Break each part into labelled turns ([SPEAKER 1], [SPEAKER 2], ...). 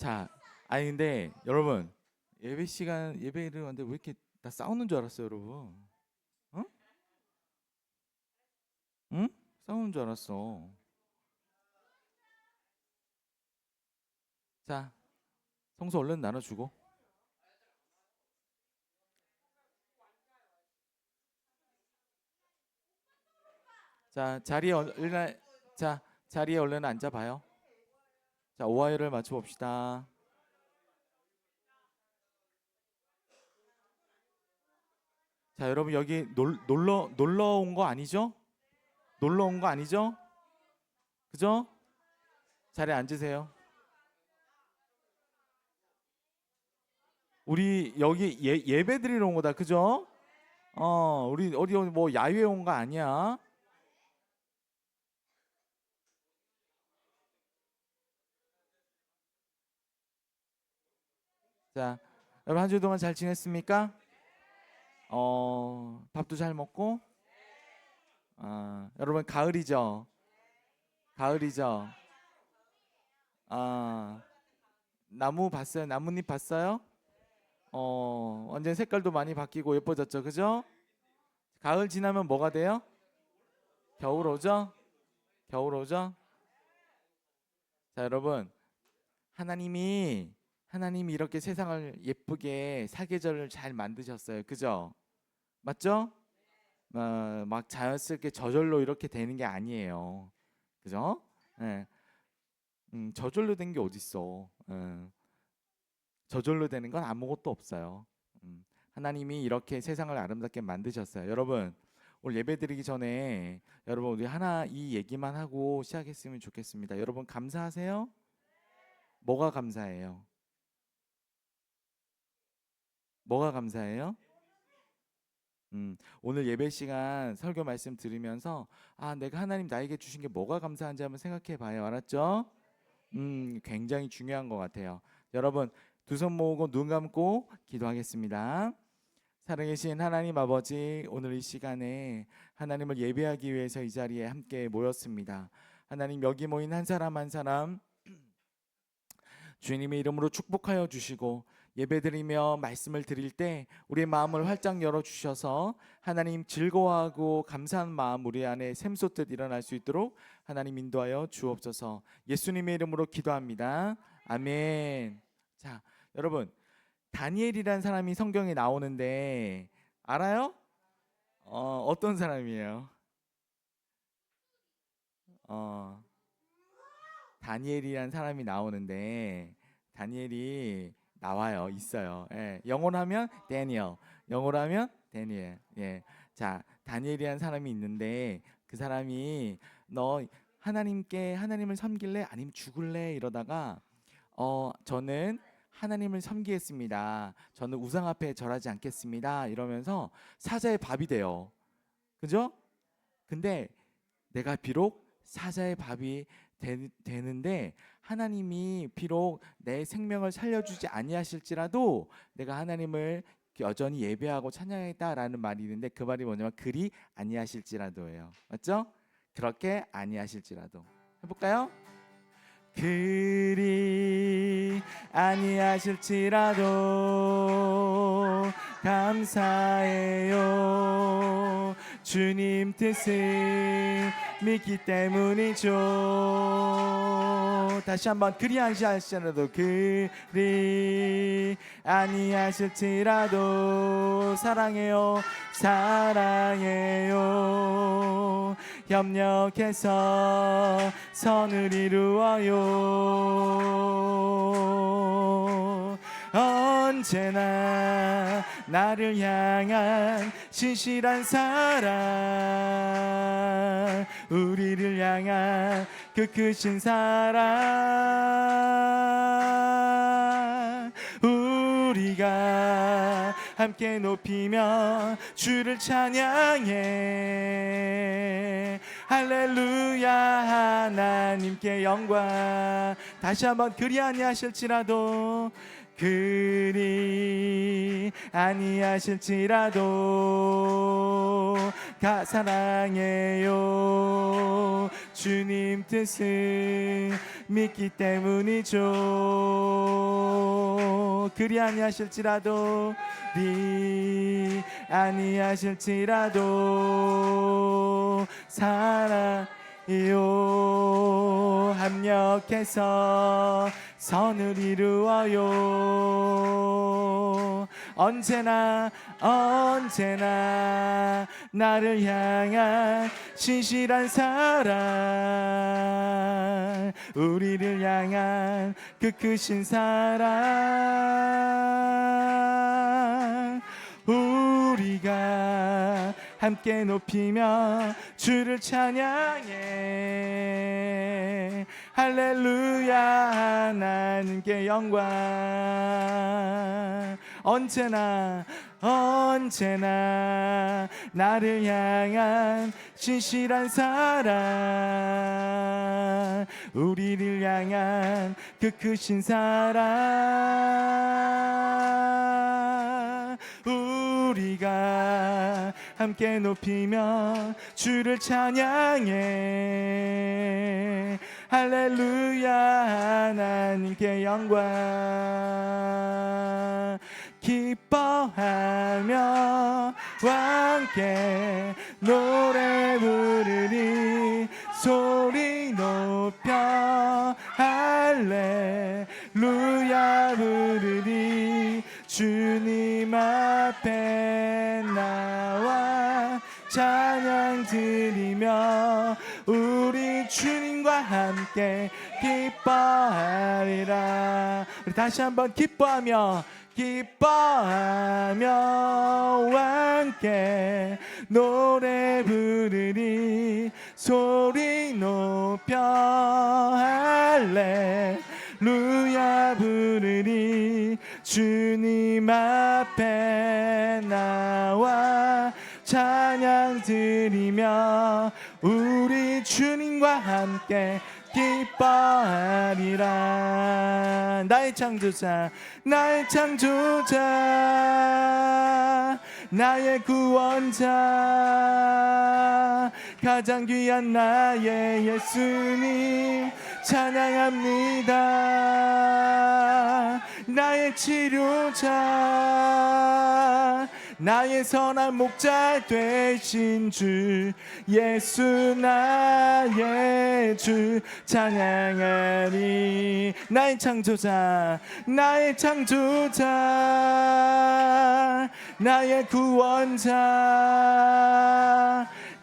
[SPEAKER 1] 자, 아니 근데 여러분 예배 시간 예배를 하는데 왜 이렇게 다 싸우는 줄 알았어요, 여러분? 응? 응? 싸우는 줄 알았어. 자, 성서 얼른 나눠주고. 자, 자, 자리에 얼른 앉아봐요. 자, 오하이를 맞춰봅시다. 자, 여러분 여기 놀러 온 거 아니죠? 놀러 온 거 아니죠? 그죠? 자리에 앉으세요. 우리 여기 예배 드리러 온 거다, 그죠? 우리 어디 뭐 야외 온 거 아니야? 자, 여러분 한 주 동안 잘 지냈습니까? 밥도 잘 먹고, 여러분 가을이죠? 가을이죠? 아, 나무 봤어요? 나뭇잎 봤어요? 완전 색깔도 많이 바뀌고 예뻐졌죠, 그죠? 가을 지나면 뭐가 돼요? 겨울 오죠? 겨울 오죠? 자, 여러분 하나님이 이렇게 세상을 예쁘게 사계절을 잘 만드셨어요, 그죠? 맞죠? 막 자연스럽게 저절로 이렇게 되는 게 아니에요, 그죠? 예, 저절로 된 게 어딨어? 저절로 되는 건 아무것도 없어요. 하나님이 이렇게 세상을 아름답게 만드셨어요. 여러분, 오늘 예배 드리기 전에 여러분 우리 하나 이 얘기만 하고 시작했으면 좋겠습니다. 여러분 감사하세요? 뭐가 감사해요? 뭐가 감사해요? 오늘 예배 시간 설교 말씀 들으면서 내가 하나님 나에게 주신 게 뭐가 감사한지 한번 생각해 봐요. 알았죠? 굉장히 중요한 것 같아요. 여러분 두 손 모으고 눈 감고 기도하겠습니다. 살아계신 하나님 아버지, 오늘 이 시간에 하나님을 예배하기 위해서 이 자리에 함께 모였습니다. 하나님 여기 모인 한 사람 한 사람 주님의 이름으로 축복하여 주시고 예배드리며 말씀을 드릴 때 우리의 마음을 활짝 열어 주셔서 하나님 즐거워하고 감사한 마음 우리 안에 샘솟듯 일어날 수 있도록 하나님 인도하여 주옵소서. 예수님의 이름으로 기도합니다. 아멘. 자, 여러분 다니엘이라는 사람이 성경에 나오는데 알아요? 어떤 사람이에요? 어, 다니엘이라는 사람이 나오는데 다니엘이 나와요. 있어요. 예, 영어로 하면 데니엘, 영어로 하면 데니엘. 예. 자, 다니엘이라는 사람이 있는데 그 사람이 너 하나님을 섬길래 아니면 죽을래 이러다가 저는 하나님을 섬기겠습니다. 저는 우상 앞에 절하지 않겠습니다. 이러면서 사자의 밥이 돼요. 그죠? 근데 내가 비록 사자의 밥이 되는데 하나님이 비록 내 생명을 살려주지 아니하실지라도 내가 하나님을 여전히 예배하고 찬양하겠다라는 말이 있는데 그 말이 뭐냐면 그리 아니하실지라도예요. 맞죠? 그렇게 아니하실지라도 해볼까요? 그리 아니하실지라도 감사해요. 주님 뜻을 믿기 때문이죠. 다시 한번 그리 아니하실지라도 그리 아니하실지라도 사랑해요. 사랑해요. 협력해서 선을 이루어요. 언제나 나를 향한 신실한 사랑, 우리를 향한 그 크신 사랑, 우리가 함께 높이며 주를 찬양해. 할렐루야. 하나님께 영광. 다시 한번 그리 아니하실지라도 그리 아니하실지라도 사랑해요. 주님 뜻을 믿기 때문이죠. 그리 아니하실지라도 사랑이요 합력해서 선을 이루어요. 언제나 나를 향한 신실한 사랑, 우리를 향한 그 크신 사랑, 우리가 함께 높이며 주를 찬양해. 할렐루야 하나님께 영광. 언제나 나를 향한 신실한 사랑, 우리를 향한 그 크신 사랑, 우리가 함께 높이며 주를 찬양해. 할렐루야 하나님께 영광. 기뻐하며 함께 노래 부르리, 소리 높여 할렐루야 부르리. 주님 앞에 나와 찬양 드리며 우리 주님과 함께 기뻐하리라. 우리 다시 한번 기뻐하며 함께 노래 부르리, 소리 높여 할렐루야 부르리. 주님 앞에 나와 찬양 드리며 우리 주님과 함께 기뻐하리라. 나의 창조자 나의 구원자, 가장 귀한 나의 예수님 찬양합니다. 나의 치료자, 나의 선한 목자 되신 주 예수 나의 주 찬양하리. 나의 창조자 나의 구원자,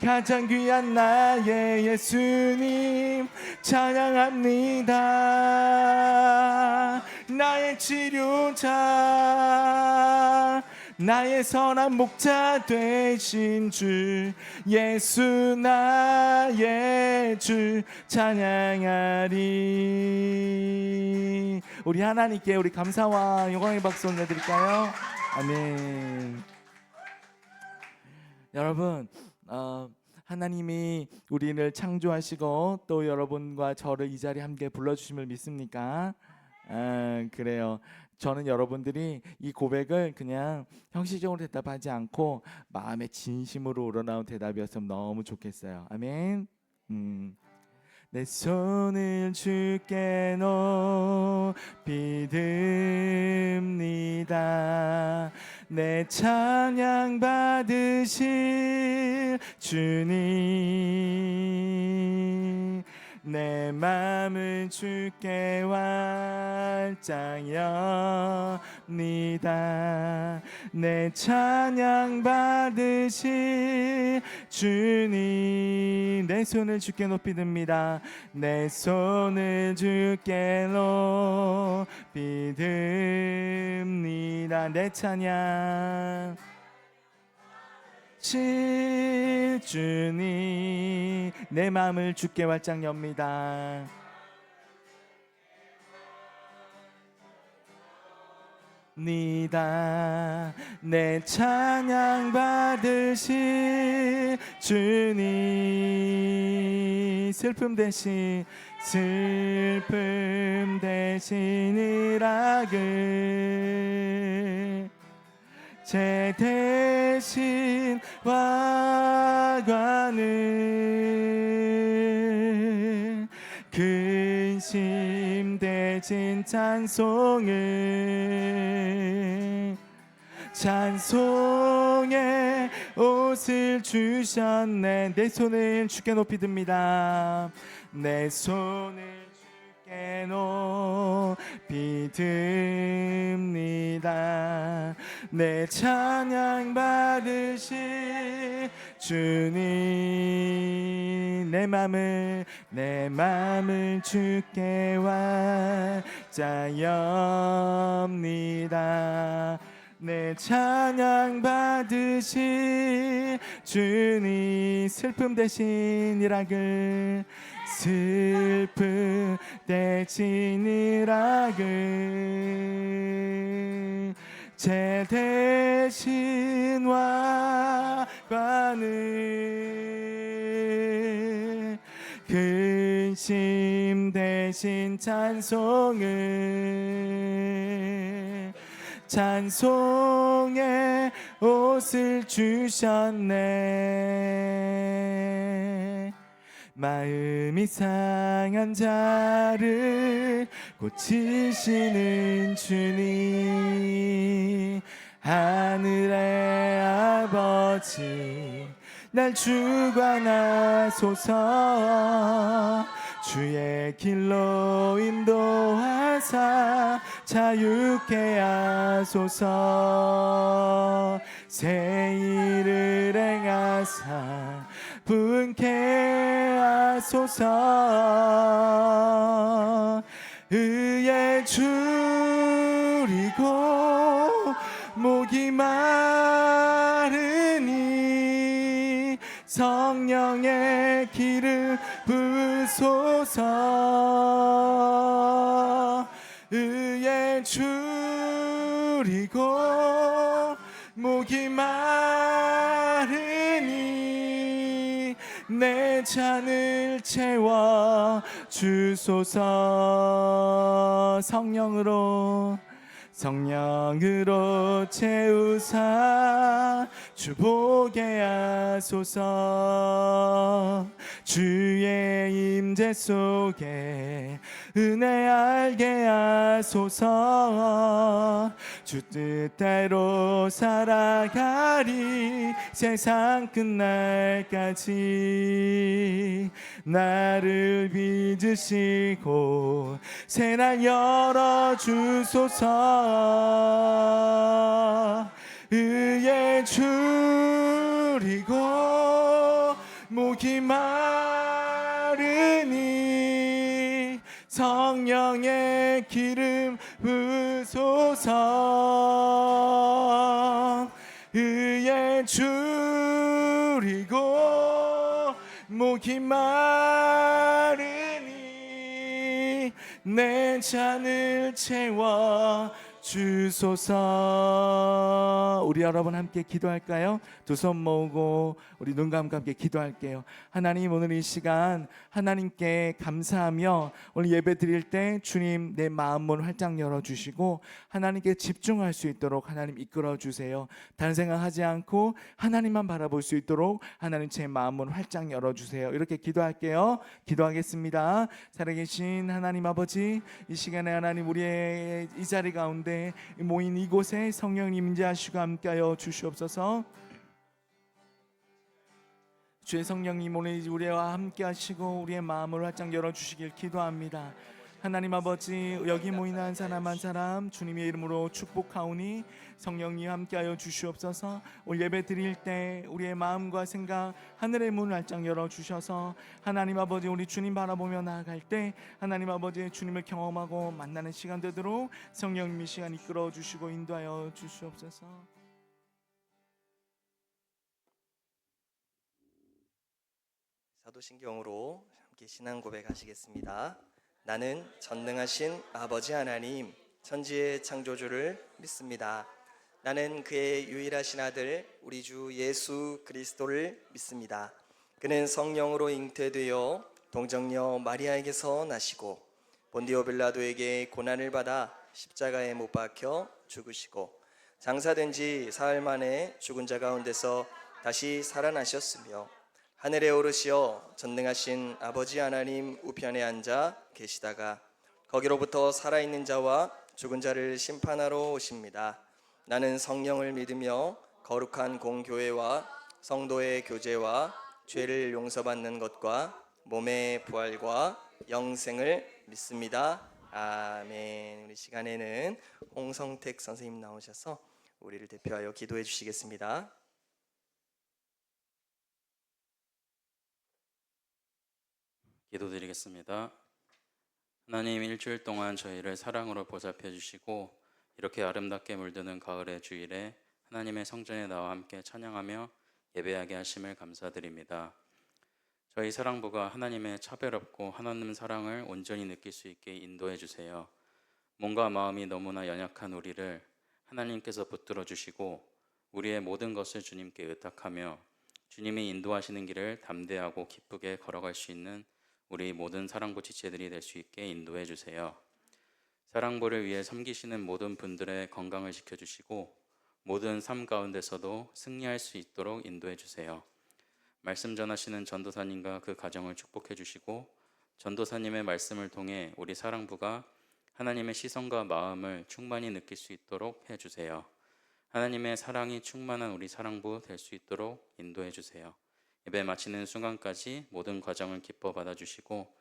[SPEAKER 1] 가장 귀한 나의 예수님 찬양합니다. 나의 치료자, 나의 선한 목자 되신 주 예수 나의 주 찬양하리. 우리 하나님께 우리 감사와 영광의 박수 올려드릴까요? 아멘. 여러분, 하나님이 우리를 창조하시고 또 여러분과 저를 이 자리에 함께 불러주심을 믿습니까? 그래요. 저는 여러분들이 이 고백을 그냥 형식적으로 대답하지 않고 마음의 진심으로 우러나온 대답이었으면 너무 좋겠어요. 아멘. 내 손을 주께 높이 듭니다. 내 찬양 받으실 주님, 내 맘을 주께 활짝 엽니다. 내 찬양 받으실 주님, 내 손을 주께 높이 듭니다. 내 손을 주께 높이 듭니다. 내 찬양 주님, 내 마음을 주께 활짝 엽니다. 내 찬양 받으실 주님, 슬픔 대신 이락을 제 대신 화관을 근심 대신 찬송을 찬송의 옷을 주셨네. 내 손을 주께 높이 듭니다. 내 손을 주께 높이 듭니다. 내 찬양 받으실 주님, 내 맘을 주께 완자엽니다. 내 찬양 받으실 주님, 슬픔 대신 일하글, 슬픔 대신 일하글, 죄 대신 화관을, 근심 대신 찬송을, 찬송의 옷을 주셨네. 마음이 상한 자를 고치시는 주님, 하늘의 아버지 날 주관하소서. 주의 길로 인도하사 자유케 하소서. 새 일을 행하사 분케 하소서. 의에 줄이고 목이 마르니 성령의 기름 부소서. 의에 줄이고 목이 마르니 내 잔을 채워 주소서. 성령으로 채우사 주보게 하소서. 주의 임재 속에 은혜 알게 하소서. 주 뜻대로 살아가리 세상 끝날까지. 나를 빚으시고 새날 열어주소서. 의에 줄이고 목이 마르니 성령의 기름 부소서. 의에 줄이고 목이 마르니 내 잔을 채워 주소서. 우리 여러분 함께 기도할까요? 두 손 모으고 우리 눈 감고 함께 기도할게요. 하나님, 오늘 이 시간 하나님께 감사하며 오늘 예배 드릴 때 주님 내 마음 문 활짝 열어주시고 하나님께 집중할 수 있도록 하나님 이끌어 주세요. 다른 생각하지 않고 하나님만 바라볼 수 있도록 하나님 제 마음 문 활짝 열어주세요. 이렇게 기도할게요. 기도하겠습니다. 살아계신 하나님 아버지, 이 시간에 하나님 우리의 이 자리 가운데 모인 이곳에 성령님 임재하시고 함께하여 주시옵소서. 주의 성령님 오늘 우리와 함께하시고 우리의 마음을 활짝 열어주시길 기도합니다. 하나님 아버지, 여기 모인 한 사람 한 사람 주님의 이름으로 축복하오니 성령님 함께하여 주시옵소서. 오늘 예배 드릴 때 우리의 마음과 생각 하늘의 문을 활짝 열어주셔서 하나님 아버지 우리 주님 바라보며 나아갈 때 하나님 아버지 주님을 경험하고 만나는 시간 되도록 성령님 이 시간 이끌어 주시고 인도하여 주시옵소서.
[SPEAKER 2] 사도신경으로 함께 신앙 고백하시겠습니다. 나는 전능하신 아버지 하나님 천지의 창조주를 믿습니다. 나는 그의 유일하신 아들 우리 주 예수 그리스도를 믿습니다. 그는 성령으로 잉태되어 동정녀 마리아에게서 나시고 본디오 빌라도에게 고난을 받아 십자가에 못 박혀 죽으시고 장사된 지 사흘 만에 죽은 자 가운데서 다시 살아나셨으며 하늘에 오르시어 전능하신 아버지 하나님 우편에 앉아 계시다가 거기로부터 살아있는 자와 죽은 자를 심판하러 오십니다. 나는 성령을 믿으며 거룩한 공교회와 성도의 교제와 죄를 용서받는 것과 몸의 부활과 영생을 믿습니다. 아멘. 우리 시간에는 홍성택 선생님 나오셔서 우리를 대표하여 기도해 주시겠습니다.
[SPEAKER 3] 기도드리겠습니다. 하나님, 일주일 동안 저희를 사랑으로 보살펴 주시고 이렇게 아름답게 물드는 가을의 주일에 하나님의 성전에 나와 함께 찬양하며 예배하게 하심을 감사드립니다. 저희 사랑부가 하나님의 차별없고 하나님 사랑을 온전히 느낄 수 있게 인도해 주세요. 몸과 마음이 너무나 연약한 우리를 하나님께서 붙들어 주시고 우리의 모든 것을 주님께 의탁하며 주님이 인도하시는 길을 담대하고 기쁘게 걸어갈 수 있는 우리 모든 사랑부 지체들이 될 수 있게 인도해 주세요. 사랑부를 위해 섬기시는 모든 분들의 건강을 지켜주시고 모든 삶 가운데서도 승리할 수 있도록 인도해 주세요. 말씀 전하시는 전도사님과 그 가정을 축복해 주시고 전도사님의 말씀을 통해 우리 사랑부가 하나님의 시선과 마음을 충만히 느낄 수 있도록 해주세요. 하나님의 사랑이 충만한 우리 사랑부 될 수 있도록 인도해 주세요. 예배 마치는 순간까지 모든 과정을 기뻐 받아주시고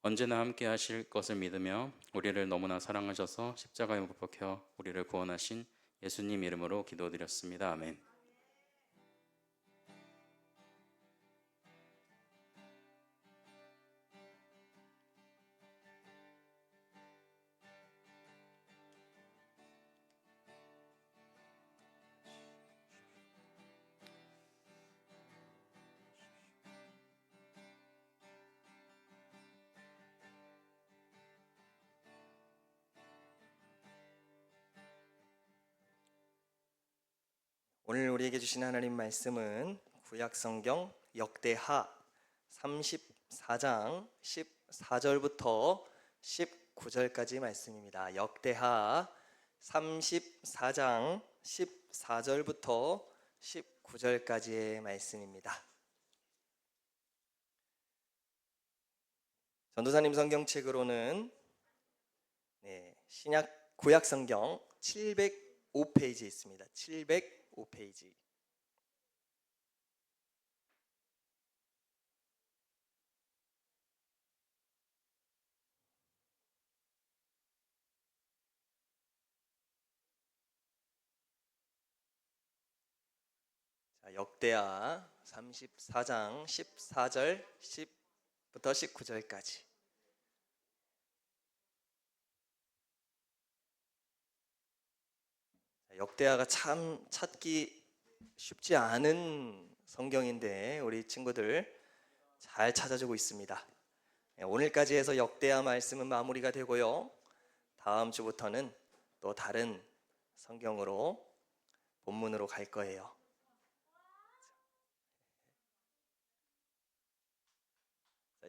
[SPEAKER 3] 언제나 함께 하실 것을 믿으며 우리를 너무나 사랑하셔서 십자가에 못 박혀 우리를 구원하신 예수님 이름으로 기도드렸습니다. 아멘.
[SPEAKER 2] 오늘 우리에게 주신 하나님 말씀은 구약성경 역대하 34장 14절부터 19절까지 말씀입니다. 역대하 34장 14절부터 19절까지의 말씀입니다. 전도사님 성경책으로는 신약 구약성경 705페이지에 있습니다. 705페이지. 역대하 34장 14절 10부터 19절까지. 역대하가 참 찾기 쉽지 않은 성경인데 우리 친구들 잘 찾아주고 있습니다. 오늘까지 해서 역대하 말씀은 마무리가 되고요. 다음 주부터는 또 다른 성경으로 본문으로 갈 거예요.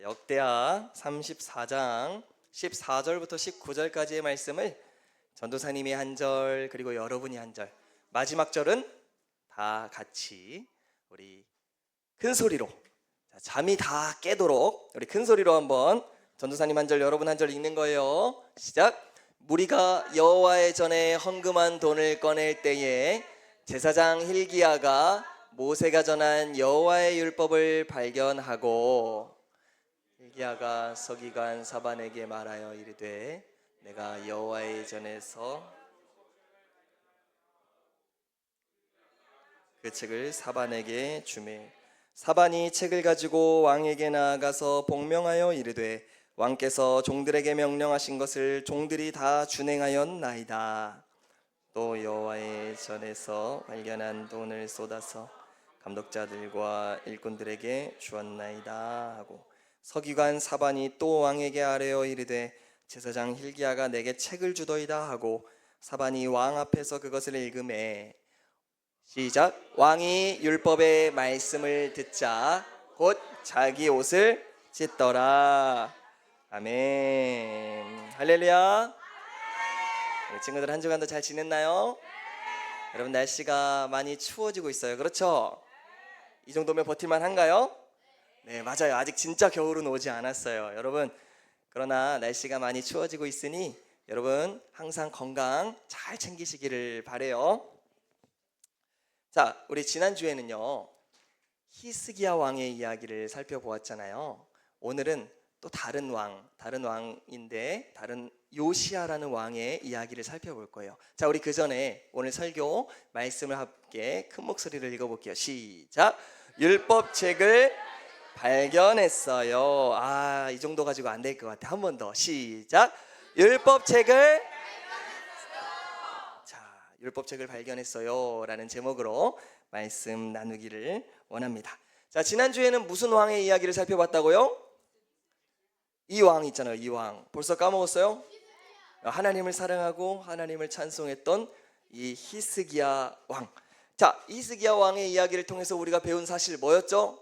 [SPEAKER 2] 역대하 34장 14절부터 19절까지의 말씀을 전도사님이 한 절 그리고 여러분이 한 절, 마지막 절은 다 같이 우리 큰 소리로 잠이 다 깨도록 우리 큰 소리로 한번 전도사님 한 절 여러분 한 절 읽는 거예요. 시작. 무리가 여호와의 전에 헌금한 돈을 꺼낼 때에 제사장 hil기야가 모세가 전한 여호와의 율법을 발견하고 hil기야가 서기관 사반에게 말하여 이르되 내가 여호와의 전에서 그 책을 사반에게 주매 사반이 책을 가지고 왕에게 나아가서 복명하여 이르되 왕께서 종들에게 명령하신 것을 종들이 다 준행하였나이다. 또 여호와의 전에서 발견한 돈을 쏟아서 감독자들과 일꾼들에게 주었나이다 하고 서기관 사반이 또 왕에게 아뢰어 이르되 제사장 hil기야가 내게 책을 주더이다 하고 사반이 왕 앞에서 그것을 읽음에 시작. 왕이 율법의 말씀을 듣자 곧 자기 옷을 찢더라. 아멘. 할렐루야. 우리 친구들 한 주간도 잘 지냈나요? 여러분 날씨가 많이 추워지고 있어요. 그렇죠? 이 정도면 버틸만 한가요? 네, 맞아요. 아직 진짜 겨울은 오지 않았어요. 여러분 그러나 날씨가 많이 추워지고 있으니 여러분 항상 건강 잘 챙기시기를 바래요. 자, 우리 지난주에는요 히스기야 왕의 이야기를 살펴보았잖아요. 오늘은 또 다른 왕인데 다른 요시야라는 왕의 이야기를 살펴볼 거예요. 자, 우리 그 전에 오늘 설교 말씀을 함께 큰 목소리를 읽어볼게요. 시작. 율법책을 발견했어요. 이 정도 가지고 안 될 것 같아. 한 번 더. 시작. 율법책을 율법책을 발견했어요 라는 제목으로 말씀 나누기를 원합니다. 자, 지난주에는 무슨 왕의 이야기를 살펴봤다고요? 이 왕 있잖아요. 이 왕 벌써 까먹었어요? 하나님을 사랑하고 하나님을 찬송했던 이 히스기야 왕. 자, 히스기야 왕의 이야기를 통해서 우리가 배운 사실 뭐였죠?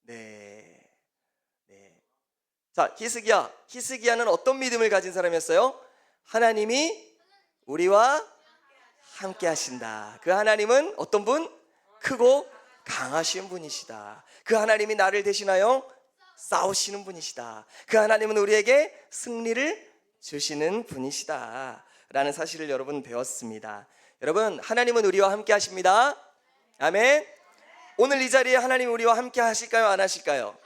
[SPEAKER 2] 네. 자, 히스기야는 어떤 믿음을 가진 사람이었어요? 하나님이 우리와 함께 하신다. 그 하나님은 어떤 분? 크고 강하신 분이시다. 그 하나님이 나를 대신하여 싸우시는 분이시다. 그 하나님은 우리에게 승리를 주시는 분이시다 라는 사실을 여러분 배웠습니다. 여러분, 하나님은 우리와 함께 하십니다. 아멘. 오늘 이 자리에 하나님 우리와 함께 하실까요? 안 하실까요?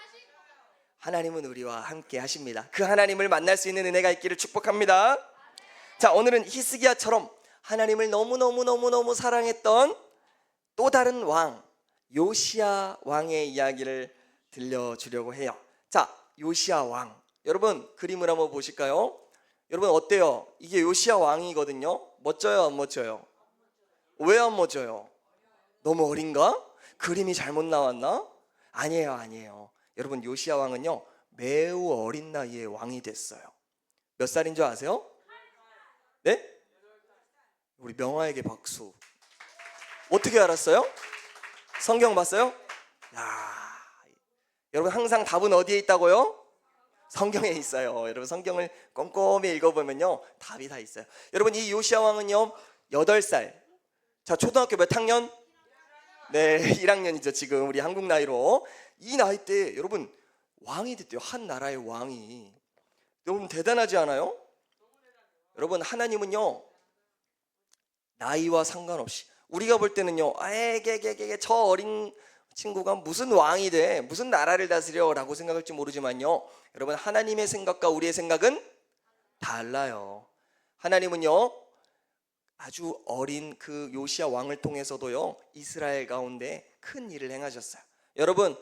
[SPEAKER 2] 하나님은 우리와 함께 하십니다. 그 하나님을 만날 수 있는 은혜가 있기를 축복합니다. 자, 오늘은 히스기야처럼 하나님을 너무 사랑했던 또 다른 왕 요시야 왕의 이야기를 들려주려고 해요. 자, 요시야 왕, 여러분 그림을 한번 보실까요? 여러분 어때요? 이게 요시야 왕이거든요. 멋져요 안 멋져요? 왜 안 멋져요? 너무 어린가? 그림이 잘못 나왔나? 아니에요. 여러분 요시야 왕은요 매우 어린 나이에 왕이 됐어요. 몇 살인 줄 아세요? 네? 우리 명화에게 박수. 어떻게 알았어요? 성경 봤어요? 여러분 항상 답은 어디에 있다고요? 성경에 있어요. 여러분 성경을 꼼꼼히 읽어보면요 답이 다 있어요. 여러분 이 요시야 왕은요 8살. 자, 초등학교 몇 학년? 네, 1학년이죠 지금 우리 한국 나이로. 이 나이 때 여러분 왕이 됐대요. 한 나라의 왕이. 여러분 대단하지 않아요? 여러분 하나님은요 나이와 상관없이, 우리가 볼 때는요 저 어린 친구가 무슨 왕이 돼, 무슨 나라를 다스려 라고 생각할지 모르지만요 여러분 하나님의 생각과 우리의 생각은 달라요. 하나님은요 아주 어린 그 요시야 왕을 통해서도요 이스라엘 가운데 큰 일을 행하셨어요. 여러분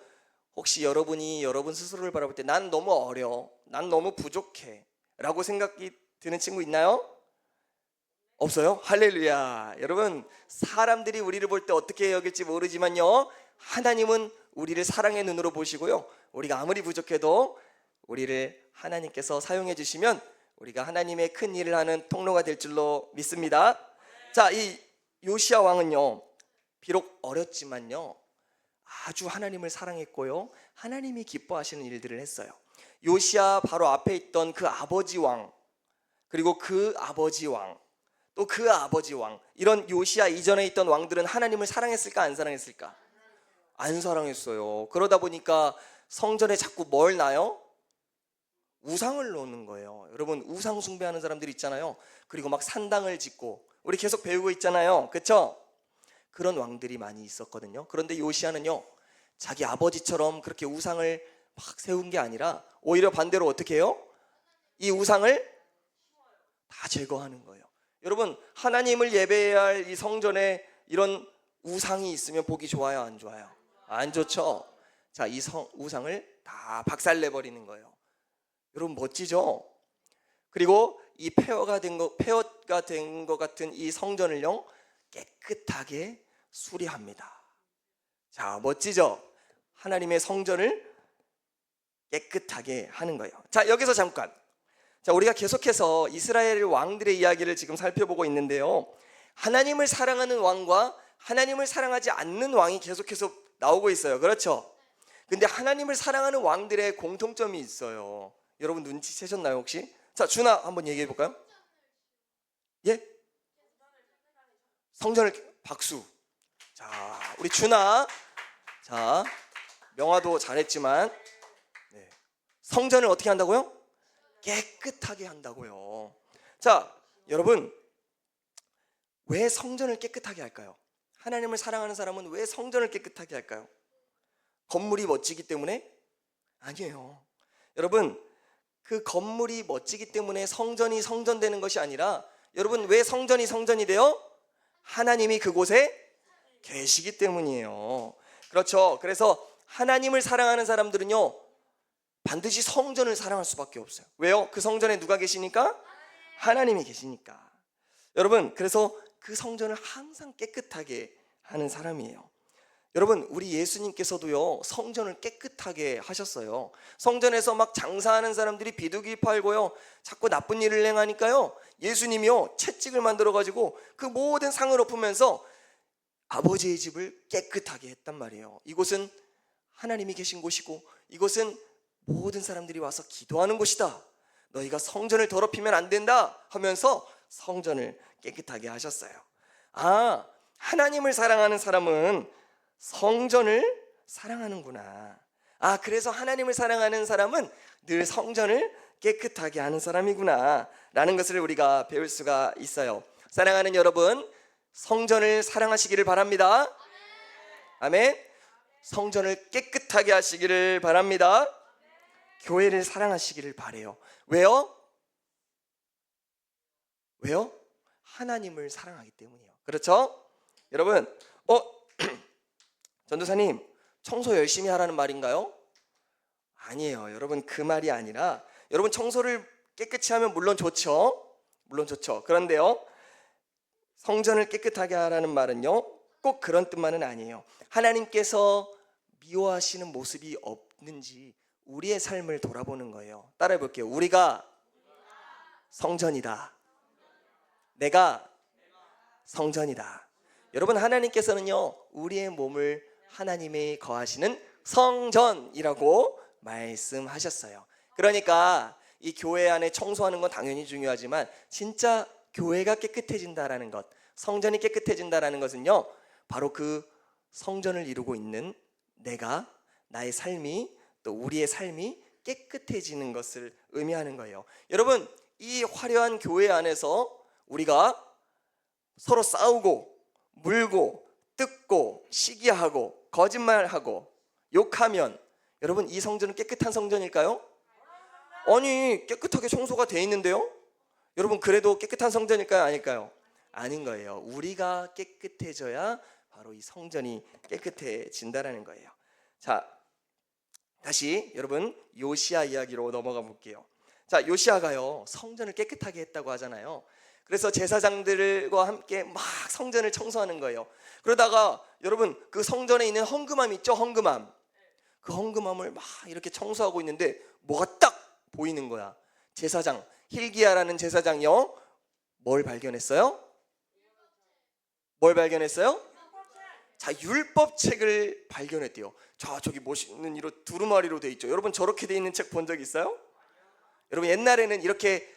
[SPEAKER 2] 혹시 여러분이 여러분 스스로를 바라볼 때 난 너무 어려, 난 너무 부족해 라고 생각이 드는 친구 있나요? 없어요? 할렐루야. 여러분 사람들이 우리를 볼 때 어떻게 여길지 모르지만요 하나님은 우리를 사랑의 눈으로 보시고요 우리가 아무리 부족해도 우리를 하나님께서 사용해 주시면 우리가 하나님의 큰 일을 하는 통로가 될 줄로 믿습니다. 자, 이 요시야 왕은요 비록 어렸지만요 아주 하나님을 사랑했고요 하나님이 기뻐하시는 일들을 했어요. 요시야 바로 앞에 있던 그 아버지 왕, 그리고 그 아버지 왕, 또 그 아버지 왕, 이런 요시야 이전에 있던 왕들은 하나님을 사랑했을까 안 사랑했을까? 안 사랑했어요. 그러다 보니까 성전에 자꾸 뭘 놔요? 우상을 놓는 거예요. 여러분 우상 숭배하는 사람들이 있잖아요. 그리고 막 산당을 짓고, 우리 계속 배우고 있잖아요. 그렇죠? 그런 왕들이 많이 있었거든요. 그런데 요시야는요 자기 아버지처럼 그렇게 우상을 막 세운 게 아니라 오히려 반대로 어떻게 해요? 이 우상을 다 제거하는 거예요. 여러분 하나님을 예배해야 할 이 성전에 이런 우상이 있으면 보기 좋아요 안 좋아요? 안 좋죠. 자, 이 우상을 다 박살내버리는 거예요. 여러분 멋지죠? 그리고 이 폐허가 된 것 같은 이 성전을요 깨끗하게 수리합니다. 자, 멋지죠? 하나님의 성전을 깨끗하게 하는 거예요. 자, 여기서 잠깐, 자, 우리가 계속해서 이스라엘 왕들의 이야기를 지금 살펴보고 있는데요 하나님을 사랑하는 왕과 하나님을 사랑하지 않는 왕이 계속해서 나오고 있어요. 그렇죠? 근데 하나님을 사랑하는 왕들의 공통점이 있어요. 여러분 눈치채셨나요 혹시? 자, 준아 한번 얘기해 볼까요? 예? 성전을, 박수. 자, 우리 준아. 자, 명화도 잘했지만 성전을 어떻게 한다고요? 깨끗하게 한다고요. 자, 여러분, 왜 성전을 깨끗하게 할까요? 하나님을 사랑하는 사람은 왜 성전을 깨끗하게 할까요? 건물이 멋지기 때문에? 아니에요. 여러분, 그 건물이 멋지기 때문에 성전이 성전되는 것이 아니라, 여러분, 왜 성전이 성전이 돼요? 하나님이 그곳에 계시기 때문이에요. 그렇죠. 그래서 하나님을 사랑하는 사람들은요, 반드시 성전을 사랑할 수밖에 없어요. 왜요? 그 성전에 누가 계시니까? 하나님이 계시니까. 여러분, 그래서 그 성전을 항상 깨끗하게 하는 사람이에요. 여러분, 우리 예수님께서도요, 성전을 깨끗하게 하셨어요. 성전에서 막 장사하는 사람들이 비둘기 팔고요, 자꾸 나쁜 일을 행하니까요, 예수님이요, 채찍을 만들어 가지고 그 모든 상을 엎으면서 아버지의 집을 깨끗하게 했단 말이에요. 이곳은 하나님이 계신 곳이고, 이곳은 모든 사람들이 와서 기도하는 곳이다. 너희가 성전을 더럽히면 안 된다 하면서 성전을 깨끗하게 하셨어요. 아, 하나님을 사랑하는 사람은 성전을 사랑하는구나. 아, 그래서 하나님을 사랑하는 사람은 늘 성전을 깨끗하게 하는 사람이구나 라는 것을 우리가 배울 수가 있어요. 사랑하는 여러분, 성전을 사랑하시기를 바랍니다. 아멘. 성전을 깨끗하게 하시기를 바랍니다. 교회를 사랑하시기를 바래요. 왜요? 왜요? 하나님을 사랑하기 때문이에요. 그렇죠? 여러분, 전도사님, 청소 열심히 하라는 말인가요? 아니에요. 여러분, 그 말이 아니라, 여러분, 청소를 깨끗이 하면 물론 좋죠. 물론 좋죠. 그런데요, 성전을 깨끗하게 하라는 말은요, 꼭 그런 뜻만은 아니에요. 하나님께서 미워하시는 모습이 없는지 우리의 삶을 돌아보는 거예요. 따라해 볼게요. 우리가 성전이다. 내가 성전이다. 여러분, 하나님께서는요, 우리의 몸을 하나님이 거하시는 성전이라고 말씀하셨어요. 그러니까 이 교회 안에 청소하는 건 당연히 중요하지만, 진짜 교회가 깨끗해진다라는 것, 성전이 깨끗해진다라는 것은요, 바로 그 성전을 이루고 있는 내가, 나의 삶이, 또 우리의 삶이 깨끗해지는 것을 의미하는 거예요. 여러분, 이 화려한 교회 안에서 우리가 서로 싸우고 물고 뜯고 시기하고 거짓말하고 욕하면, 여러분, 이 성전은 깨끗한 성전일까요? 아니, 깨끗하게 청소가 돼 있는데요. 여러분, 그래도 깨끗한 성전일까요? 아닐까요? 아닌 거예요. 우리가 깨끗해져야 바로 이 성전이 깨끗해진다라는 거예요. 자, 다시 여러분 요시야 이야기로 넘어가 볼게요. 자, 요시야가요, 성전을 깨끗하게 했다고 하잖아요. 그래서 제사장들과 함께 막 성전을 청소하는 거예요. 그러다가 여러분, 그 성전에 있는 헌금함 있죠? 헌금함. 그 헌금함을 막 이렇게 청소하고 있는데 뭐가 딱 보이는 거야. 제사장 hil기야라는 제사장이요, 뭘 발견했어요? 뭘 발견했어요? 자, 율법책을 발견했대요. 자, 저기 멋있는 이로 두루마리로 돼 있죠. 여러분, 저렇게 돼 있는 책 본 적 있어요? 여러분, 옛날에는 이렇게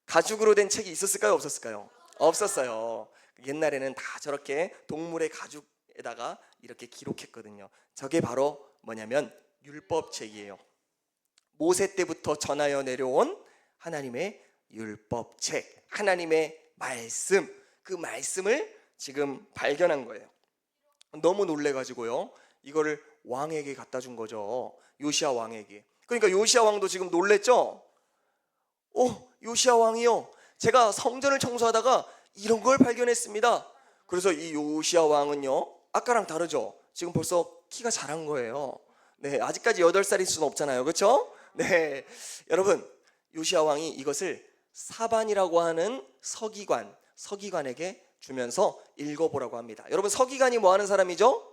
[SPEAKER 2] 가죽으로 된 책이 있었을까요? 없었을까요? 없었어요. 옛날에는 다 저렇게 동물의 가죽에다가 이렇게 기록했거든요. 저게 바로 뭐냐면 율법책이에요. 모세 때부터 전하여 내려온 하나님의 율법책, 하나님의 말씀, 그 말씀을 지금 발견한 거예요. 너무 놀래가지고요, 이거를 왕에게 갖다 준 거죠. 요시야 왕에게. 그러니까 요시야 왕도 지금 놀랬죠. 요시야 왕이요, 제가 성전을 청소하다가 이런 걸 발견했습니다. 그래서 이 요시야 왕은요, 아까랑 다르죠. 지금 벌써 키가 자란 거예요. 네, 아직까지 8살일 수는 없잖아요. 그렇죠? 네, 여러분, 요시야 왕이 이것을 사반이라고 하는 서기관에게 주면서 읽어보라고 합니다. 여러분, 서기관이 뭐 하는 사람이죠?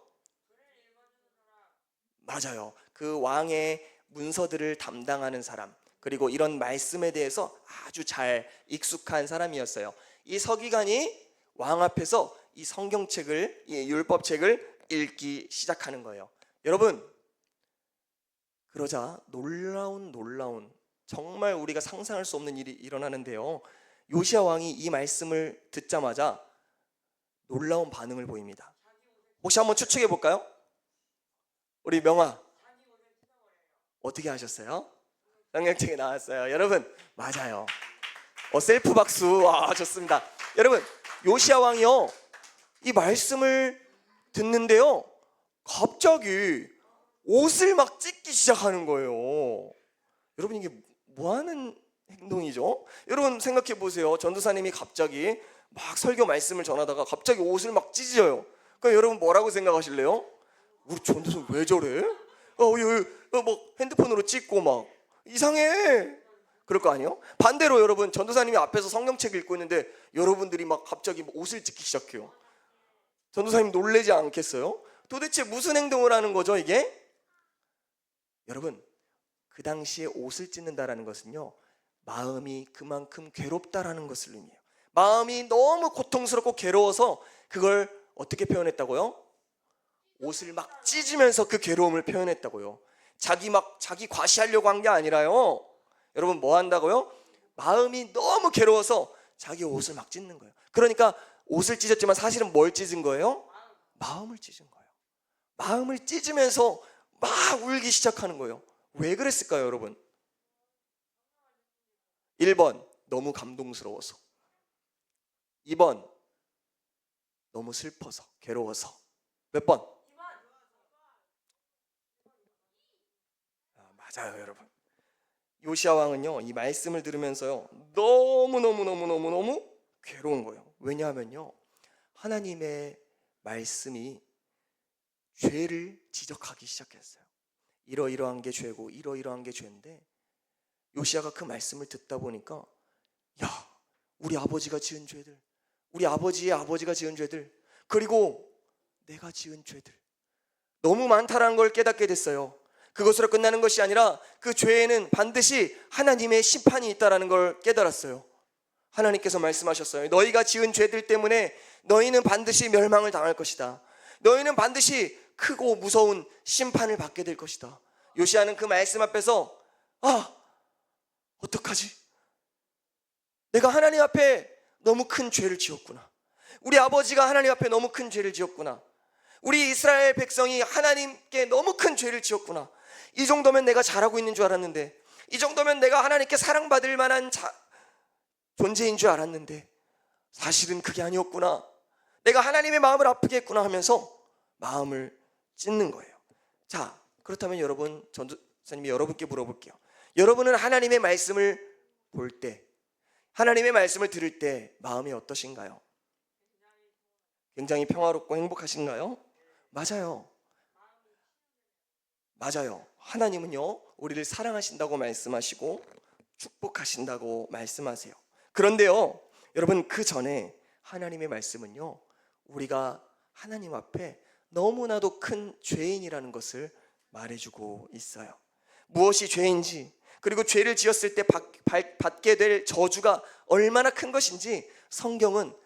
[SPEAKER 2] 맞아요. 그 왕의 문서들을 담당하는 사람, 그리고 이런 말씀에 대해서 아주 잘 익숙한 사람이었어요. 이 서기관이 왕 앞에서 이 성경책을, 이 율법책을 읽기 시작하는 거예요. 여러분, 그러자 놀라운 정말 우리가 상상할 수 없는 일이 일어나는데요, 요시야 왕이 이 말씀을 듣자마자 놀라운 반응을 보입니다. 혹시 한번 추측해 볼까요? 우리 명아, 어떻게 하셨어요? 성경책에 나왔어요. 여러분 맞아요. 셀프 박수. 좋습니다. 여러분 요시야 왕이요 이 말씀을 듣는데요 갑자기 옷을 막 찢기 시작하는 거예요. 여러분 이게 뭐 하는 행동이죠? 여러분 생각해 보세요. 전도사님이 갑자기 막 설교 말씀을 전하다가 갑자기 옷을 막 찢어요. 그럼 여러분 뭐라고 생각하실래요? 우리 전도사님 왜 저래? 뭐 핸드폰으로 찍고 막 이상해. 그럴 거 아니에요? 반대로 여러분 전도사님이 앞에서 성경책 읽고 있는데 여러분들이 막 갑자기 옷을 찢기 시작해요. 전도사님 놀라지 않겠어요? 도대체 무슨 행동을 하는 거죠 이게? 여러분 그 당시에 옷을 찢는다라는 것은요 마음이 그만큼 괴롭다라는 것을 의미해요. 마음이 너무 고통스럽고 괴로워서 그걸 어떻게 표현했다고요? 옷을 막 찢으면서 그 괴로움을 표현했다고요. 자기 과시하려고 한 게 아니라요. 여러분 뭐 한다고요? 마음이 너무 괴로워서 자기 옷을 막 찢는 거예요. 그러니까 옷을 찢었지만 사실은 뭘 찢은 거예요? 마음을 찢은 거예요. 마음을 찢으면서 막 울기 시작하는 거예요. 왜 그랬을까요 여러분? 1번 너무 감동스러워서, 2번 너무 슬퍼서 괴로워서. 몇 번? 맞아요 여러분. 요시야 왕은요 이 말씀을 들으면서요 너무 괴로운 거예요. 왜냐하면요 하나님의 말씀이 죄를 지적하기 시작했어요. 이러이러한 게 죄고 이러이러한 게 죄인데 요시야가 그 말씀을 듣다 보니까 야 우리 아버지가 지은 죄들, 우리 아버지의 아버지가 지은 죄들, 그리고 내가 지은 죄들 너무 많다라는 걸 깨닫게 됐어요. 그것으로 끝나는 것이 아니라 그 죄에는 반드시 하나님의 심판이 있다는 걸 깨달았어요. 하나님께서 말씀하셨어요. 너희가 지은 죄들 때문에 너희는 반드시 멸망을 당할 것이다. 너희는 반드시 크고 무서운 심판을 받게 될 것이다. 요시야는 그 말씀 앞에서 어떡하지? 내가 하나님 앞에 너무 큰 죄를 지었구나. 우리 아버지가 하나님 앞에 너무 큰 죄를 지었구나. 우리 이스라엘 백성이 하나님께 너무 큰 죄를 지었구나. 이 정도면 내가 잘하고 있는 줄 알았는데, 이 정도면 내가 하나님께 사랑받을 만한 존재인 줄 알았는데 사실은 그게 아니었구나. 내가 하나님의 마음을 아프게 했구나 하면서 마음을 찢는 거예요. 자, 그렇다면 여러분, 전도사님이 여러분께 물어볼게요. 여러분은 하나님의 말씀을 볼 때, 하나님의 말씀을 들을 때 마음이 어떠신가요? 굉장히 평화롭고 행복하신가요? 맞아요. 하나님은요 우리를 사랑하신다고 말씀하시고 축복하신다고 말씀하세요. 그런데요 여러분 그 전에 하나님의 말씀은요 우리가 하나님 앞에 너무나도 큰 죄인이라는 것을 말해주고 있어요. 무엇이 죄인지, 그리고 죄를 지었을 때 받게 될 저주가 얼마나 큰 것인지 성경은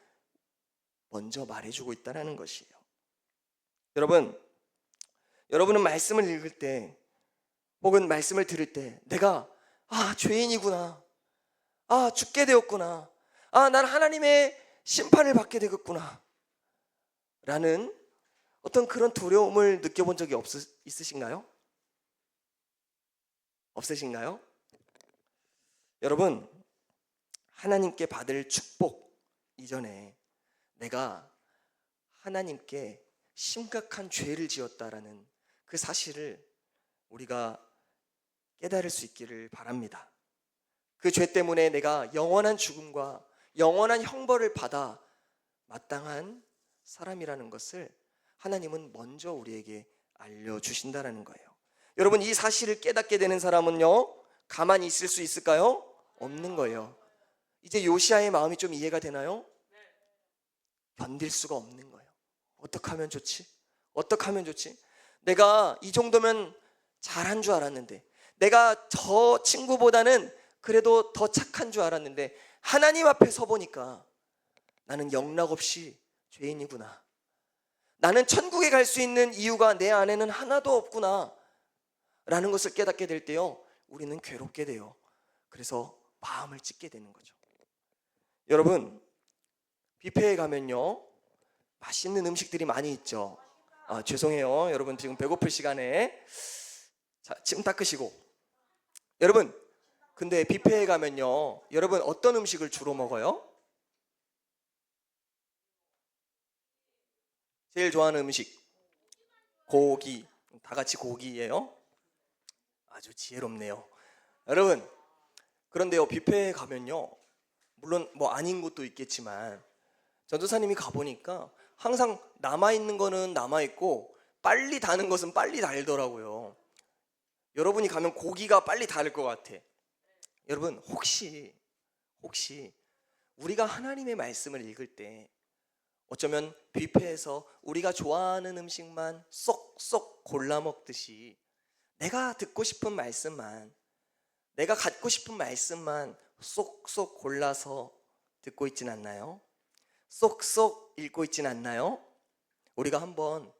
[SPEAKER 2] 먼저 말해주고 있다는 것이에요. 여러분은 말씀을 읽을 때 혹은 말씀을 들을 때 내가 죄인이구나, 죽게 되었구나, 난 하나님의 심판을 받게 되겠구나 라는 어떤 그런 두려움을 느껴본 적이 있으신가요? 없으신가요? 여러분 하나님께 받을 축복 이전에 내가 하나님께 심각한 죄를 지었다라는 그 사실을 우리가 깨달을 수 있기를 바랍니다. 그 죄 때문에 내가 영원한 죽음과 영원한 형벌을 받아 마땅한 사람이라는 것을 하나님은 먼저 우리에게 알려주신다는 거예요. 여러분 이 사실을 깨닫게 되는 사람은요 가만히 있을 수 있을까요? 없는 거예요. 이제 요시야의 마음이 좀 이해가 되나요? 견딜 수가 없는 거예요. 어떻게 하면 좋지? 내가 이 정도면 잘한 줄 알았는데, 내가 저 친구보다는 그래도 더 착한 줄 알았는데 하나님 앞에 서 보니까 나는 영락없이 죄인이구나. 나는 천국에 갈 수 있는 이유가 내 안에는 하나도 없구나 라는 것을 깨닫게 될 때요 우리는 괴롭게 돼요. 그래서 마음을 찢게 되는 거죠. 여러분 뷔페에 가면요 맛있는 음식들이 많이 있죠. 죄송해요 여러분 지금 배고플 시간에 자, 침 닦으시고. 여러분 근데 뷔페에 가면요, 여러분 어떤 음식을 주로 먹어요? 제일 좋아하는 음식 고기. 다 같이 고기예요. 아주 지혜롭네요. 여러분, 그런데요, 뷔페에 가면요, 물론 뭐 아닌 것도 있겠지만 전도사님이 가보니까 항상 남아있는 거는 남아있고 빨리 다는 것은 빨리 달더라고요. 여러분이 가면 고기가 빨리 다를 것 같아. 여러분, 혹시 우리가 하나님의 말씀을 읽을 때 어쩌면 뷔페에서 우리가 좋아하는 음식만 쏙쏙 골라 먹듯이 내가 듣고 싶은 말씀만, 내가 갖고 싶은 말씀만 쏙쏙 골라서 듣고 있진 않나요? 쏙쏙 읽고 있진 않나요? 우리가 한번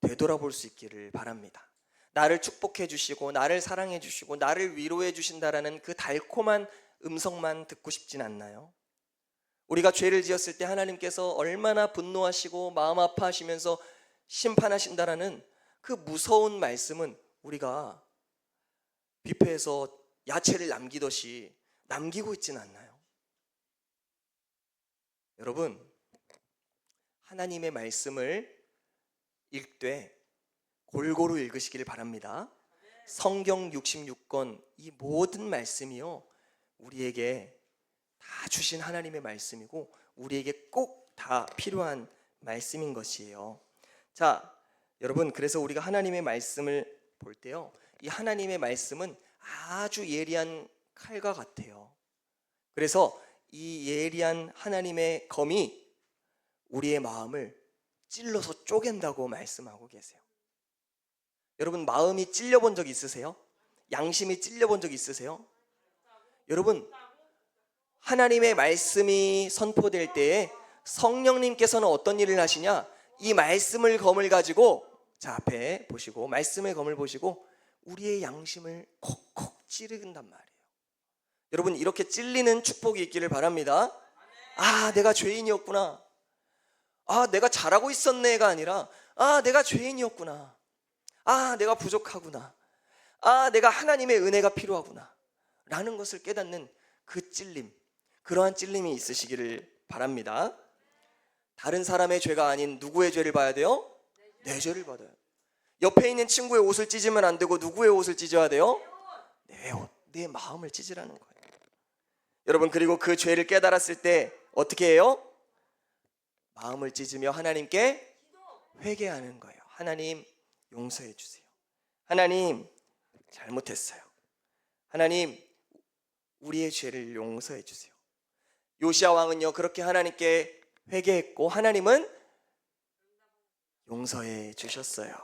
[SPEAKER 2] 되돌아볼 수 있기를 바랍니다. 나를 축복해 주시고 나를 사랑해 주시고 나를 위로해 주신다라는 그 달콤한 음성만 듣고 싶진 않나요? 우리가 죄를 지었을 때 하나님께서 얼마나 분노하시고 마음 아파하시면서 심판하신다라는 그 무서운 말씀은 우리가 뷔페에서 야채를 남기듯이 남기고 있지는 않나요? 여러분, 하나님의 말씀을 읽되 골고루 읽으시기를 바랍니다. 성경 66권 이 모든 말씀이요, 우리에게 다 주신 하나님의 말씀이고 우리에게 꼭 다 필요한 말씀인 것이에요. 자, 여러분, 그래서 우리가 하나님의 말씀을 볼 때요, 이 하나님의 말씀은 아주 예리한 칼과 같아요. 그래서 이 예리한 하나님의 검이 우리의 마음을 찔러서 쪼갠다고 말씀하고 계세요. 여러분, 마음이 찔려본 적 있으세요? 양심이 찔려본 적 있으세요? 여러분, 하나님의 말씀이 선포될 때에 성령님께서는 어떤 일을 하시냐? 이 말씀을 검을 가지고, 자, 앞에 보시고 말씀의 검을 보시고 우리의 양심을 콕콕 찌른단 말이에요. 여러분, 이렇게 찔리는 축복이 있기를 바랍니다. 아, 내가 죄인이었구나. 아, 내가 잘하고 있었네가 아니라, 아, 내가 죄인이었구나. 아, 내가 부족하구나. 아, 내가 하나님의 은혜가 필요하구나 라는 것을 깨닫는 그 찔림, 그러한 찔림이 있으시기를 바랍니다. 다른 사람의 죄가 아닌 누구의 죄를 봐야 돼요? 내 죄를 받아요. 옆에 있는 친구의 옷을 찢으면 안 되고 누구의 옷을 찢어야 돼요? 내 옷, 내 마음을 찢으라는 거예요. 여러분, 그리고 그 죄를 깨달았을 때 어떻게 해요? 마음을 찢으며 하나님께 회개하는 거예요. 하나님, 용서해 주세요. 하나님, 잘못했어요. 하나님, 우리의 죄를 용서해 주세요. 요시야 왕은요, 그렇게 하나님께 회개했고 하나님은 용서해 주셨어요.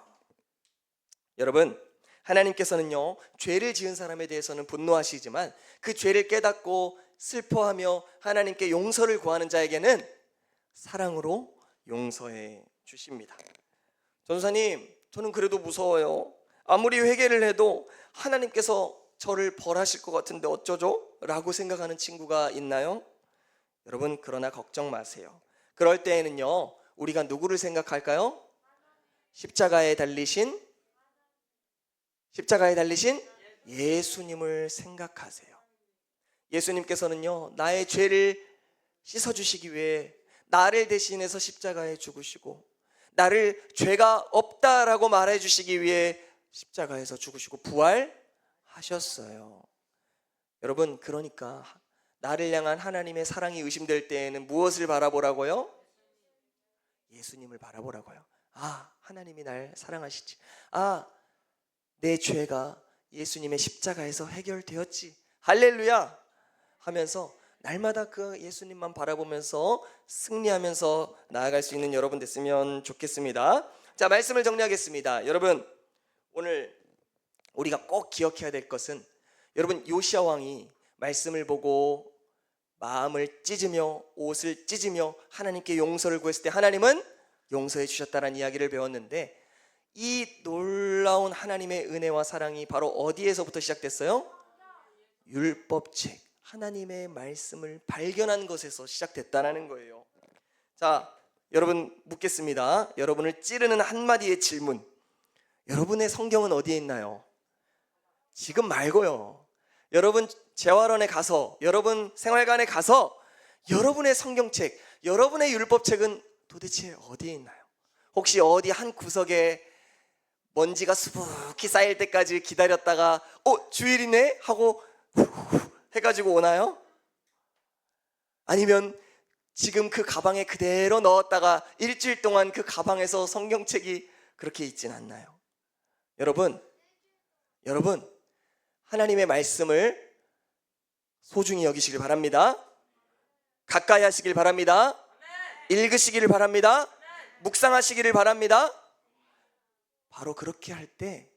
[SPEAKER 2] 여러분, 하나님께서는요, 죄를 지은 사람에 대해서는 분노하시지만 그 죄를 깨닫고 슬퍼하며 하나님께 용서를 구하는 자에게는 사랑으로 용서해 주십니다. 전도사님, 저는 그래도 무서워요. 아무리 회개를 해도 하나님께서 저를 벌하실 것 같은데 어쩌죠? 라고 생각하는 친구가 있나요? 여러분, 그러나 걱정 마세요. 그럴 때에는요, 우리가 누구를 생각할까요? 십자가에 달리신 예수님을 생각하세요. 예수님께서는요, 나의 죄를 씻어주시기 위해 나를 대신해서 십자가에 죽으시고 나를 죄가 없다라고 말해주시기 위해 십자가에서 죽으시고 부활하셨어요. 여러분, 그러니까 나를 향한 하나님의 사랑이 의심될 때에는 무엇을 바라보라고요? 예수님을 바라보라고요. 아, 하나님이 날 사랑하시지. 아, 내 죄가 예수님의 십자가에서 해결되었지. 할렐루야 하면서 날마다 그 예수님만 바라보면서 승리하면서 나아갈 수 있는 여러분 됐으면 좋겠습니다. 자, 말씀을 정리하겠습니다. 여러분, 오늘 우리가 꼭 기억해야 될 것은, 여러분, 요시야 왕이 말씀을 보고 마음을 찢으며 옷을 찢으며 하나님께 용서를 구했을 때 하나님은 용서해 주셨다는 이야기를 배웠는데, 이 놀라운 하나님의 은혜와 사랑이 바로 어디에서부터 시작됐어요? 율법책, 하나님의 말씀을 발견한 것에서 시작됐다는 거예요. 자, 여러분 묻겠습니다. 여러분을 찌르는 한마디의 질문. 여러분의 성경은 어디에 있나요? 지금 말고요. 여러분 재활원에 가서, 여러분 생활관에 가서 여러분의 성경책, 여러분의 율법책은 도대체 어디에 있나요? 혹시 어디 한 구석에 먼지가 수북히 쌓일 때까지 기다렸다가 주일이네? 하고 후후 해가지고 오나요? 아니면 지금 그 가방에 그대로 넣었다가 일주일 동안 그 가방에서 성경책이 그렇게 있진 않나요? 여러분 하나님의 말씀을 소중히 여기시길 바랍니다. 가까이 하시길 바랍니다. 읽으시기를 바랍니다. 묵상하시기를 바랍니다. 바로 그렇게 할 때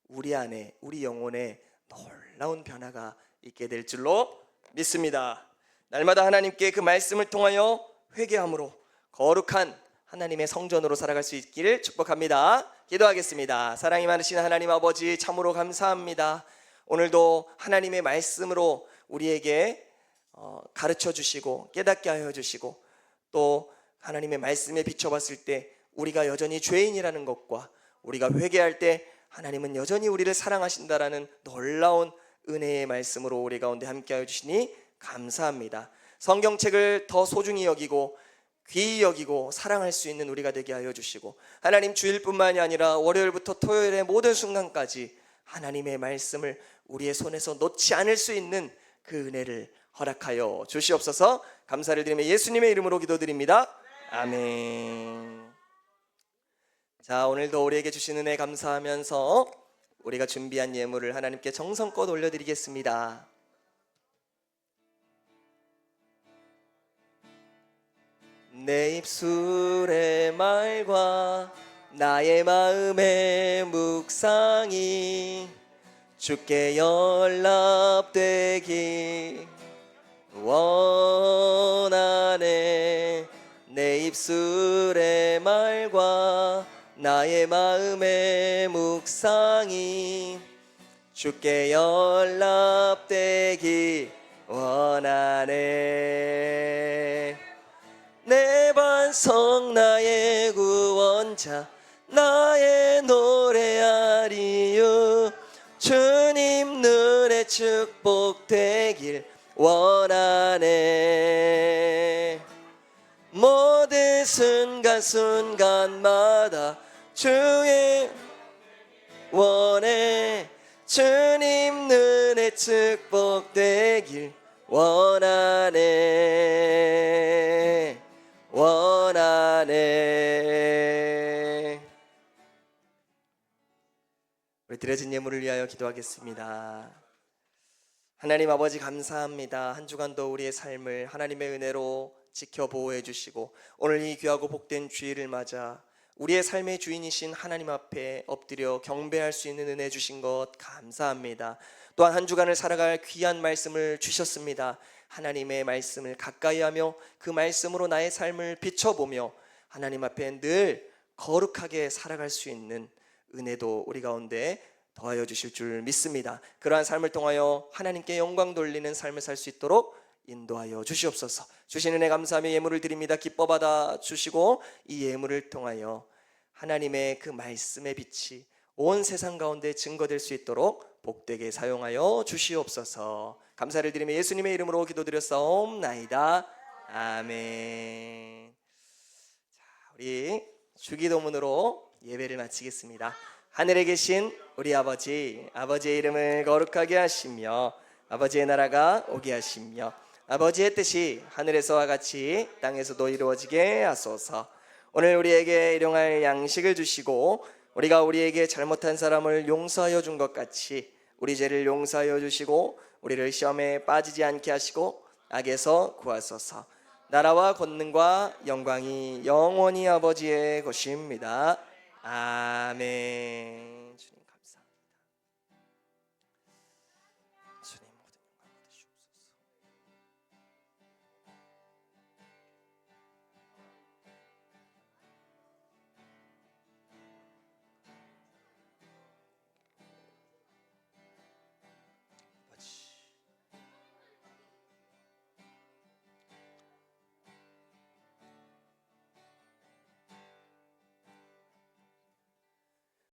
[SPEAKER 2] 우리 안에, 우리 영혼에 놀라운 변화가 있게 될 줄로 믿습니다. 날마다 하나님께 그 말씀을 통하여 회개함으로 거룩한 하나님의 성전으로 살아갈 수 있기를 축복합니다. 기도하겠습니다. 사랑이 많으신 하나님 아버지, 참으로 감사합니다. 오늘도 하나님의 말씀으로 우리에게 가르쳐 주시고 깨닫게 하여 주시고, 또 하나님의 말씀에 비춰봤을 때 우리가 여전히 죄인이라는 것과 우리가 회개할 때 하나님은 여전히 우리를 사랑하신다라는 놀라운 은혜의 말씀으로 우리 가운데 함께하여 주시니 감사합니다. 성경책을 더 소중히 여기고 귀히 여기고 사랑할 수 있는 우리가 되게 하여 주시고, 하나님 주일뿐만이 아니라 월요일부터 토요일의 모든 순간까지 하나님의 말씀을 우리의 손에서 놓지 않을 수 있는 그 은혜를 허락하여 주시옵소서. 감사를 드리며 예수님의 이름으로 기도드립니다. 아멘. 자, 오늘도 우리에게 주신 은혜 감사하면서 우리가 준비한 예물을 하나님께 정성껏 올려드리겠습니다. 내 입술의 말과 나의 마음의 묵상이 주께 연락되기 원하네. 내 입술의 말과 나의 마음의 묵상이 주께 연락되기 원하네. 내 반석 나의 구원자 나의 노래하리요. 주님 눈에 축복되길 원하네. 모든 순간순간마다 주의 원해. 주님 눈에 축복되길 원하네. 원하네. 우리 드려진 예물을 위하여 기도하겠습니다. 하나님 아버지 감사합니다. 한 주간도 우리의 삶을 하나님의 은혜로 지켜 보호해 주시고, 오늘 이 귀하고 복된 주일을 맞아 우리의 삶의 주인이신 하나님 앞에 엎드려 경배할 수 있는 은혜 주신 것 감사합니다. 또한 한 주간을 살아갈 귀한 말씀을 주셨습니다. 하나님의 말씀을 가까이 하며 그 말씀으로 나의 삶을 비춰보며 하나님 앞에 늘 거룩하게 살아갈 수 있는 은혜도 우리 가운데 더하여 주실 줄 믿습니다. 그러한 삶을 통하여 하나님께 영광 돌리는 삶을 살 수 있도록 인도하여 주시옵소서. 주신 은혜 감사하며 예물을 드립니다. 기뻐 받아 주시고, 이 예물을 통하여 하나님의 그 말씀의 빛이 온 세상 가운데 증거될 수 있도록 복되게 사용하여 주시옵소서. 감사를 드리며 예수님의 이름으로 기도드렸사옵나이다. 아멘. 자, 우리 주기도문으로 예배를 마치겠습니다. 하늘에 계신 우리 아버지, 아버지의 이름을 거룩하게 하시며 아버지의 나라가 오게 하시며 아버지의 뜻이 하늘에서와 같이 땅에서도 이루어지게 하소서. 오늘 우리에게 일용할 양식을 주시고, 우리가 우리에게 잘못한 사람을 용서하여 준 것 같이 우리 죄를 용서하여 주시고, 우리를 시험에 빠지지 않게 하시고 악에서 구하소서. 나라와 권능과 영광이 영원히 아버지의 것입니다. 아멘.